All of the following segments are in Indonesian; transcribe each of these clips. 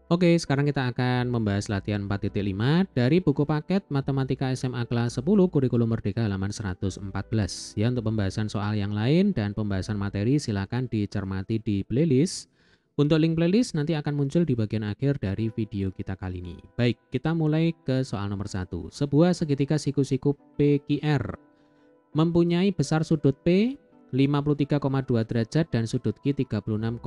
Oke, sekarang kita akan membahas latihan 4.5 dari buku paket Matematika SMA kelas 10 Kurikulum Merdeka halaman 114. Ya, untuk pembahasan soal yang lain dan pembahasan materi silakan dicermati di playlist. Untuk link playlist nanti akan muncul di bagian akhir dari video kita kali ini. Baik, kita mulai ke soal nomor 1. Sebuah segitiga siku-siku PQR mempunyai besar sudut P 53,2 derajat dan sudut Q 36,8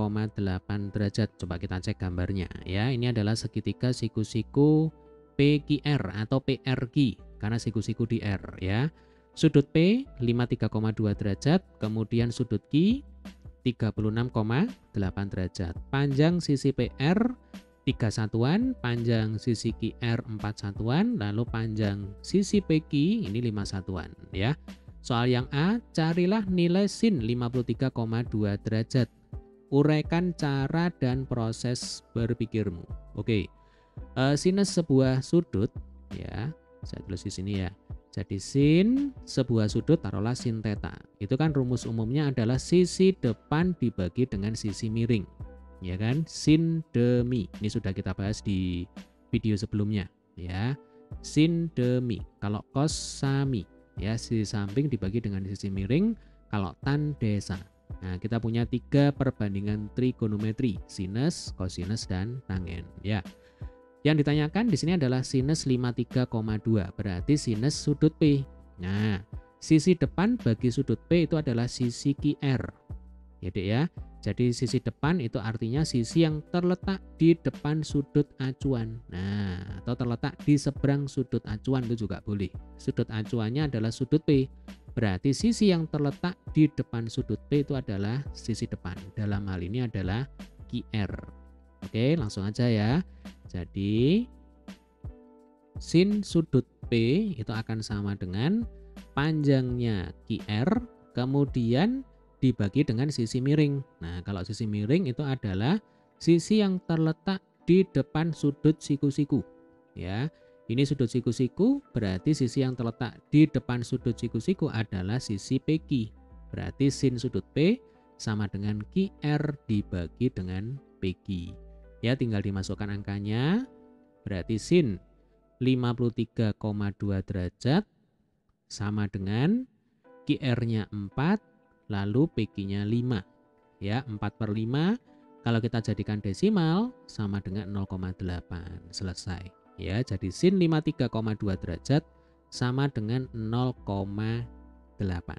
derajat. Coba kita cek gambarnya ya. Ini adalah segitiga siku-siku PQR atau PRQ karena siku-siku di R ya. Sudut P 53,2 derajat, kemudian sudut Q 36,8 derajat. Panjang sisi PR 3 satuan, panjang sisi QR 4 satuan, lalu panjang sisi PQ ini 5 satuan ya. Soal yang A, carilah nilai sin 53,2 derajat. Uraikan cara dan proses berpikirmu. Oke, sinus sebuah sudut ya, saya tulis di sini ya. Jadi sin sebuah sudut taruhlah sin theta. Itu kan rumus umumnya adalah sisi depan dibagi dengan sisi miring. Ya kan? Sin demi. Ini sudah kita bahas di video sebelumnya ya. Sin demi. Kalau cos sami ya, sisi samping dibagi dengan sisi miring. Kalau tan desa. Nah, kita punya 3 perbandingan trigonometri, sinus, kosinus, dan tangen ya. Yang ditanyakan di sini adalah sinus 53,2, berarti sinus sudut P. Nah, sisi depan bagi sudut P itu adalah sisi QR. Ya, Dek ya. Jadi sisi depan itu artinya sisi yang terletak di depan sudut acuan. Nah, atau terletak di seberang sudut acuan itu juga boleh. Sudut acuannya adalah sudut P. Berarti sisi yang terletak di depan sudut P itu adalah sisi depan. Dalam hal ini adalah QR. Oke, langsung aja ya. Jadi sin sudut P itu akan sama dengan panjangnya QR, kemudian dibagi dengan sisi miring. Nah, kalau sisi miring itu adalah sisi yang terletak di depan sudut siku-siku. Ya, ini sudut siku-siku, berarti sisi yang terletak di depan sudut siku-siku adalah sisi PQ. Berarti sin sudut P sama dengan QR dibagi dengan PQ. Ya, tinggal dimasukkan angkanya. Berarti sin 53,2 derajat sama dengan QR-nya 4, lalu PQ-nya 5. Ya, 4/5 kalau kita jadikan desimal sama dengan 0,8. Selesai. Ya, jadi sin 53,2 derajat sama dengan 0,8.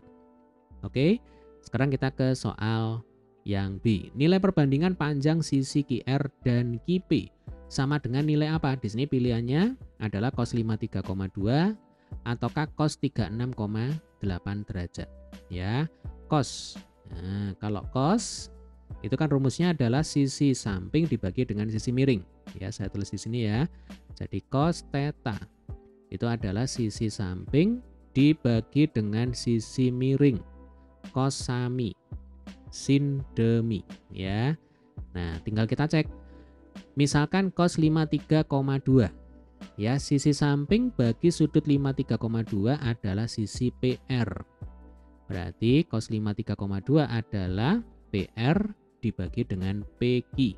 Oke, sekarang kita ke soal yang B. Nilai perbandingan panjang sisi QR dan QP sama dengan nilai apa? Di sini pilihannya adalah cos 53,2 ataukah cos 36,8 derajat. Ya, cos. Nah, kalau cos itu kan rumusnya adalah sisi samping dibagi dengan sisi miring. Ya, saya tulis di sini ya. Jadi cos theta itu adalah sisi samping dibagi dengan sisi miring. Cos sami, sin demi ya. Nah, tinggal kita cek. Misalkan cos 53,2. Ya, sisi samping bagi sudut 53,2 adalah sisi PR. Berarti cos 53,2 adalah PR dibagi dengan PQ.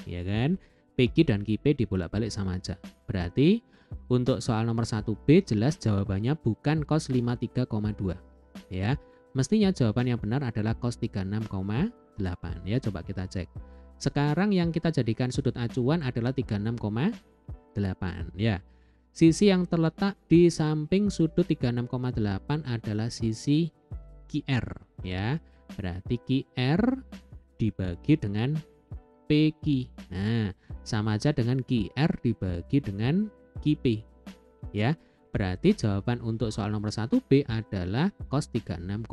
Ya kan? PQ dan QP dibolak-balik sama aja. Berarti untuk soal nomor 1B jelas jawabannya bukan cos 53,2. Ya. Mestinya jawaban yang benar adalah cos 36,8. Ya, coba kita cek. Sekarang yang kita jadikan sudut acuan adalah 36,8 ya. Sisi yang terletak di samping sudut 36,8 adalah sisi QR ya. Berarti QR dibagi dengan PQ. Nah, sama aja dengan QR dibagi dengan QP. Ya. Berarti jawaban untuk soal nomor 1B adalah cos 36,8.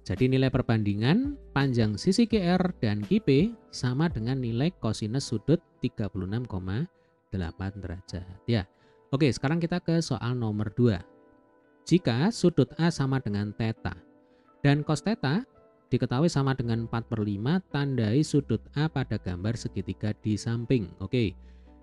Jadi nilai perbandingan panjang sisi QR dan QP sama dengan nilai kosinus sudut 36,8 derajat. Ya. Oke, sekarang kita ke soal nomor 2. Jika sudut A sama dengan theta dan cos theta diketahui sama dengan 4/5, tandai sudut A pada gambar segitiga di samping. Oke.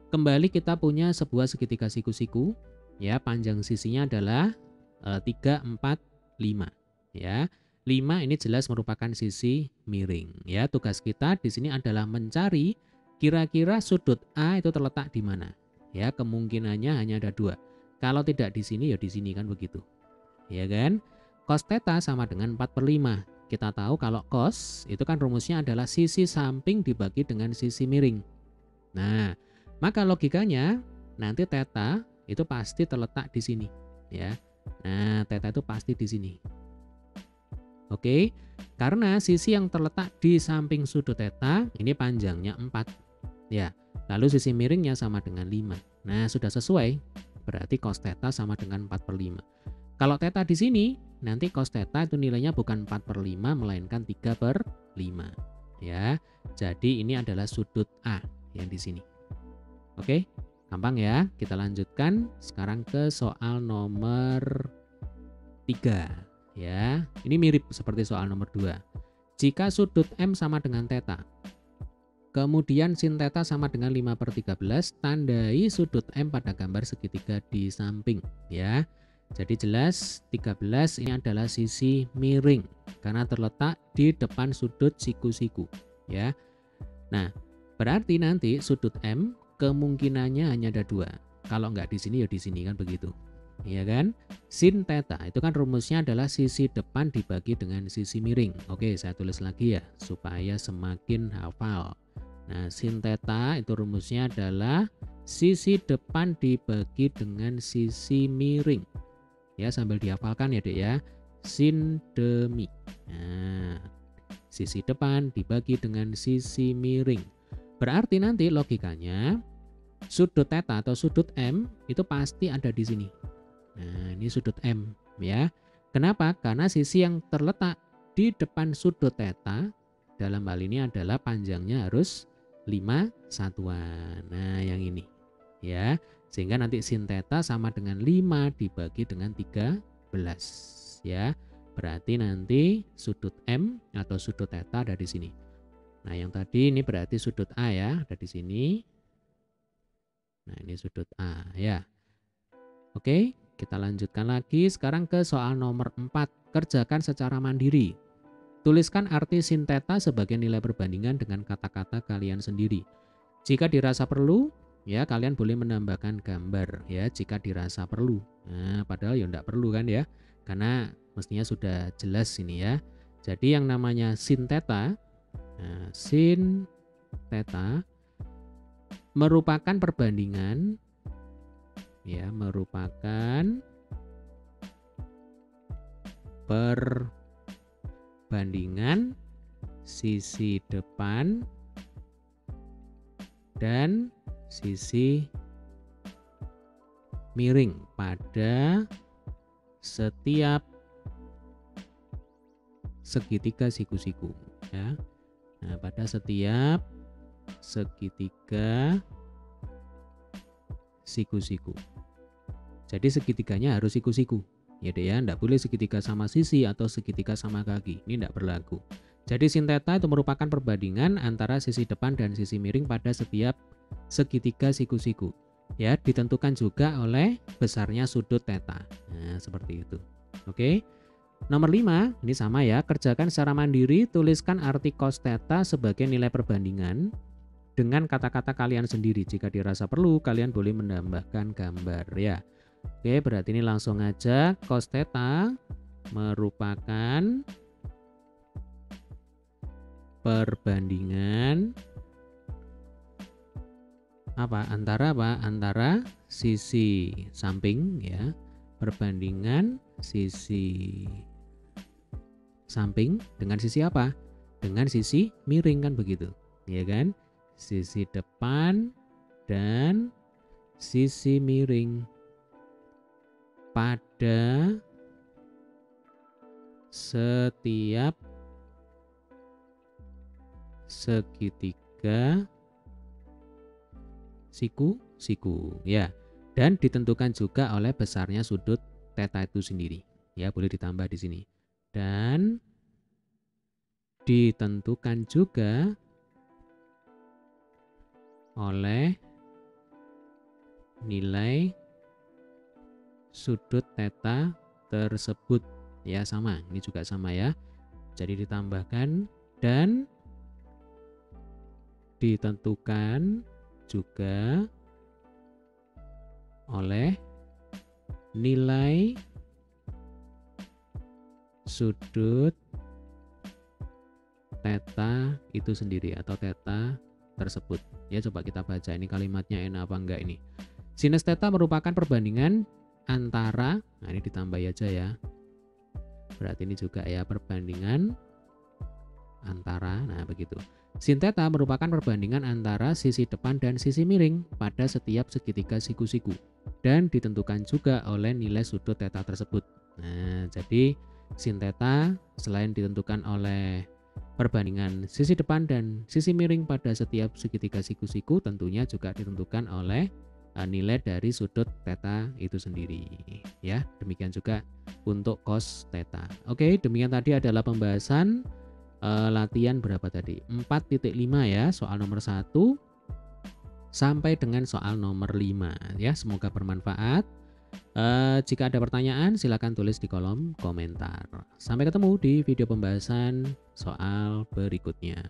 Kembali kita punya sebuah segitiga siku-siku ya, panjang sisinya adalah 3, 4, 5 ya. 5 ini jelas merupakan sisi miring. Ya, tugas kita di sini adalah mencari kira-kira sudut A itu terletak di mana. Ya, kemungkinannya hanya ada 2. Kalau tidak di sini ya di sini kan begitu. Ya kan? Cos theta sama dengan 4/5. Kita tahu kalau cos itu kan rumusnya adalah sisi samping dibagi dengan sisi miring. Nah, maka logikanya nanti theta itu pasti terletak di sini, ya. Nah, theta itu pasti di sini. Oke, karena sisi yang terletak di samping sudut theta ini panjangnya 4, ya. Lalu sisi miringnya sama dengan 5. Nah, sudah sesuai. Berarti cos theta sama dengan 4/5. Kalau theta di sini, nanti cos theta itu nilainya bukan 4/5 melainkan 3/5, ya. Jadi ini adalah sudut A yang di sini. Oke, gampang ya. Kita lanjutkan sekarang ke soal nomor 3, ya. Ini mirip seperti soal nomor 2. Jika sudut M sama dengan theta, kemudian sin theta sama dengan 5/13, tandai sudut M pada gambar segitiga di samping, ya. Jadi jelas 13 ini adalah sisi miring karena terletak di depan sudut siku-siku, ya. Nah, berarti nanti sudut M kemungkinannya hanya ada 2. Kalau nggak di sini ya di sini kan begitu. Iya kan? Sin theta itu kan rumusnya adalah sisi depan dibagi dengan sisi miring. Oke, saya tulis lagi ya supaya semakin hafal. Nah, sin theta itu rumusnya adalah sisi depan dibagi dengan sisi miring. Ya, sambil dihafalkan ya, Dek ya. Sin demi. Nah, sisi depan dibagi dengan sisi miring. Berarti nanti logikanya sudut theta atau sudut M itu pasti ada di sini. Nah, ini sudut M ya. Kenapa? Karena sisi yang terletak di depan sudut theta dalam hal ini adalah panjangnya harus 5 satuan. Nah, yang ini ya. Sehingga nanti sin theta sama dengan 5 dibagi dengan 13 ya. Berarti nanti sudut M atau sudut theta ada di sini. Nah, yang tadi ini berarti sudut A ya, ada di sini. Nah, ini sudut A ya. Oke, kita lanjutkan lagi sekarang ke soal nomor 4. Kerjakan secara mandiri. Tuliskan arti sin theta sebagai nilai perbandingan dengan kata-kata kalian sendiri. Jika dirasa perlu, ya kalian boleh menambahkan gambar ya jika dirasa perlu. Nah, padahal ya enggak perlu kan ya. Karena mestinya sudah jelas ini ya. Jadi yang namanya sin theta, nah, sin theta merupakan perbandingan ya, merupakan perbandingan sisi depan dan sisi miring pada setiap segitiga siku-siku ya. Nah, pada setiap segitiga siku-siku. Jadi segitiganya harus siku-siku. Ya deh ya, enggak boleh segitiga sama sisi atau segitiga sama kaki. Ini enggak berlaku. Jadi sin theta itu merupakan perbandingan antara sisi depan dan sisi miring pada setiap segitiga siku-siku. Ya, ditentukan juga oleh besarnya sudut theta. Nah, seperti itu. Oke. Nomor 5, ini sama ya. Kerjakan secara mandiri, tuliskan arti cos theta sebagai nilai perbandingan dengan kata-kata kalian sendiri. Jika dirasa perlu, kalian boleh menambahkan gambar ya. Oke, berarti ini langsung aja. Cos theta merupakan perbandingan antara sisi samping ya, perbandingan sisi samping dengan sisi apa? Dengan sisi miring kan begitu, ya kan? Sisi depan dan sisi miring pada setiap segitiga siku-siku ya, dan ditentukan juga oleh besarnya sudut theta itu sendiri ya, boleh ditambah di sini, dan ditentukan juga oleh nilai sudut theta tersebut ya. Sama, ini juga sama ya. Jadi ditambahkan dan ditentukan juga oleh nilai sudut theta itu sendiri atau theta tersebut. Ya, coba kita baca ini kalimatnya enak apa enggak ini. Sinus theta merupakan perbandingan antara, nah ini ditambah aja ya. Berarti ini juga ya perbandingan antara, nah begitu. Sin theta merupakan perbandingan antara sisi depan dan sisi miring pada setiap segitiga siku-siku dan ditentukan juga oleh nilai sudut theta tersebut. Nah, jadi sin theta selain ditentukan oleh perbandingan sisi depan dan sisi miring pada setiap segitiga siku-siku, tentunya juga ditentukan oleh nilai dari sudut theta itu sendiri. Ya, demikian juga untuk cos theta. Oke, demikian tadi adalah pembahasan latihan berapa tadi? 4.5 ya, soal nomor 1 sampai dengan soal nomor 5 ya. Semoga bermanfaat. Jika ada pertanyaan silakan tulis di kolom komentar. Sampai ketemu di video pembahasan soal berikutnya.